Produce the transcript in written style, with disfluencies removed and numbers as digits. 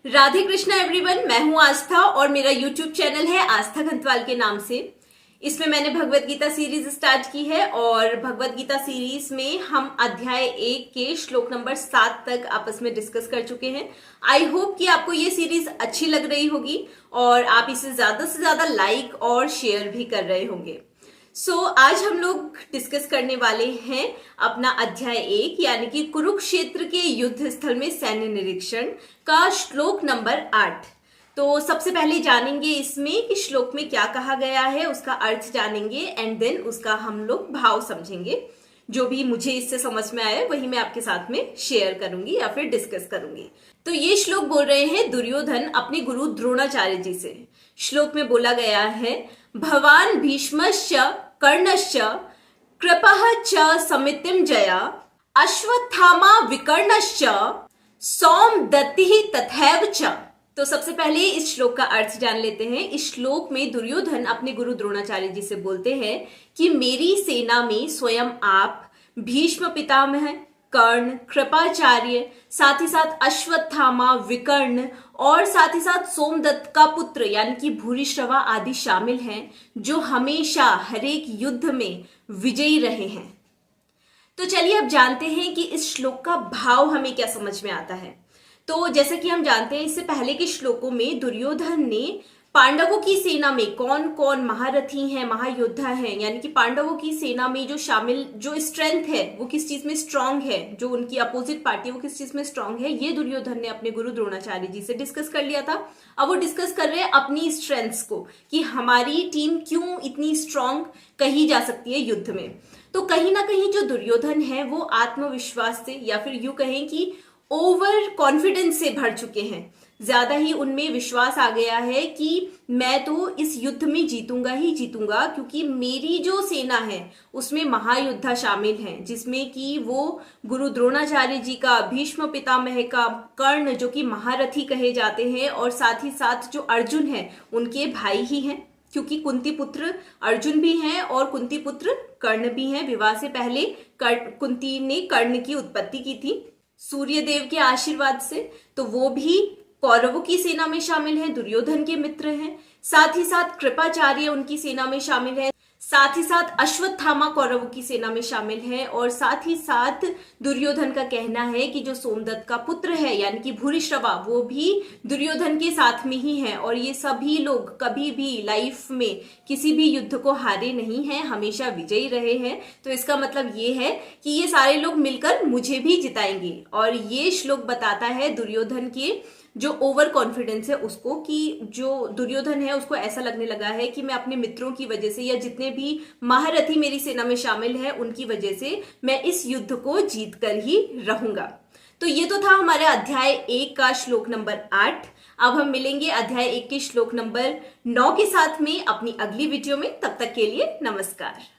Radhe Krishna everyone, मैं हूं आस्था और मेरा यूट्यूब चैनल है आस्था खंतवाल के नाम से। इसमें मैंने भगवत गीता सीरीज स्टार्ट की है और भगवत गीता सीरीज में हम अध्याय 1 के श्लोक नंबर 7 तक आपस में डिस्कस कर चुके हैं। आई होप कि आपको ये सीरीज अच्छी लग रही होगी और आप इसे ज्यादा से ज्यादा लाइक और शेयर भी कर रहे होंगे। आज हम लोग डिस्कस करने वाले हैं अपना अध्याय 1 यानी कि कुरुक्षेत्र के युद्ध स्थल में सैन्य निरीक्षण का श्लोक नंबर 8। तो सबसे पहले जानेंगे इसमें कि श्लोक में क्या कहा गया है, उसका अर्थ जानेंगे एंड देन उसका हम लोग भाव समझेंगे। जो भी मुझे इससे समझ में आया वही मैं आपके साथ में शेयर करूंगी या फिर डिस्कस करूंगी। तो ये श्लोक बोल रहे हैं दुर्योधन अपने गुरु द्रोणाचार्य जी से। श्लोक में बोला गया है, भवान भीष्मश्च कर्णश्च कृपः च समितिं जया अश्वत्थामा विकर्णश्च सौमदत्तिः तथैव च। तो सबसे पहले इस श्लोक का अर्थ जान लेते हैं। इस श्लोक में दुर्योधन अपने गुरु द्रोणाचार्य जी से बोलते हैं कि मेरी सेना में स्वयं आप, भीष्म पितामह, कर्ण, कृपाचार्य, साथ ही साथ अश्वत्थामा, विकर्ण और साथ ही साथ सोमदत्त का पुत्र यानी कि भूरिश्रवा आदि शामिल हैं, जो हमेशा हरेक युद्ध में विजयी रहे हैं। तो चलिए अब जानते हैं कि इस श्लोक का भाव हमें क्या समझ में आता है। तो जैसे कि हम जानते हैं, इससे पहले के श्लोकों में दुर्योधन ने पांडवों की सेना में कौन कौन महारथी हैं, महायोद्धा हैं, यानी कि पांडवों की सेना में जो शामिल जो स्ट्रेंथ है वो किस चीज में स्ट्रांग है, जो उनकी अपोजिट पार्टी वो किस चीज में स्ट्रांग है, ये दुर्योधन ने अपने गुरु द्रोणाचार्य जी से डिस्कस कर लिया था। अब वो डिस्कस कर रहे हैं अपनी स्ट्रेंथ्स को कि हमारी टीम क्यों इतनी स्ट्रांग कही जा सकती है युद्ध में। तो कहीं ना कहीं जो दुर्योधन है वो आत्मविश्वास से या फिर यूं कहें कि ओवर कॉन्फिडेंस से भर चुके हैं। ज्यादा ही उनमें विश्वास आ गया है कि मैं तो इस युद्ध में जीतूंगा ही जीतूंगा, क्योंकि मेरी जो सेना है उसमें महायोद्धा शामिल हैं, जिसमें कि वो गुरु द्रोणाचार्य जी का, भीष्म पितामह का, कर्ण जो कि महारथी कहे जाते हैं, और साथ ही साथ जो अर्जुन है उनके भाई ही हैं, क्योंकि कुंती पुत्र अर्जुन भी हैं और कुंती पुत्र कर्ण भी हैं। विवाह से पहले कुंती ने कर्ण की उत्पत्ति की थी सूर्य देव के आशीर्वाद से, तो वो भी कौरवों की सेना में शामिल हैं, दुर्योधन के मित्र हैं। साथ ही साथ कृपाचार्य उनकी सेना में शामिल है, साथ ही साथ अश्वत्थामा कौरवों की सेना में शामिल है, और साथ ही साथ दुर्योधन का कहना है कि जो सोमदत्त का पुत्र है यानी कि भूरिश्रवा वो भी दुर्योधन के साथ में ही है, और ये सभी लोग कभी भी लाइफ में किसी भी युद्ध को हारे नहीं हैं, हमेशा विजयी रहे हैं। तो इसका मतलब ये है कि ये सारे लोग मिलकर मुझे भी जिताएंगे। और ये श्लोक बताता है दुर्योधन के जो ओवर कॉन्फिडेंस है उसको, कि जो दुर्योधन है उसको ऐसा लगने लगा है कि मैं अपने मित्रों की वजह से या जितने भी महारथी मेरी सेना में शामिल है उनकी वजह से मैं इस युद्ध को जीत कर ही रहूंगा। तो ये तो था हमारे अध्याय 1 का श्लोक नंबर 8। अब हम मिलेंगे अध्याय 1 के श्लोक नंबर 9 के साथ में अपनी अगली वीडियो में। तब तक के लिए नमस्कार।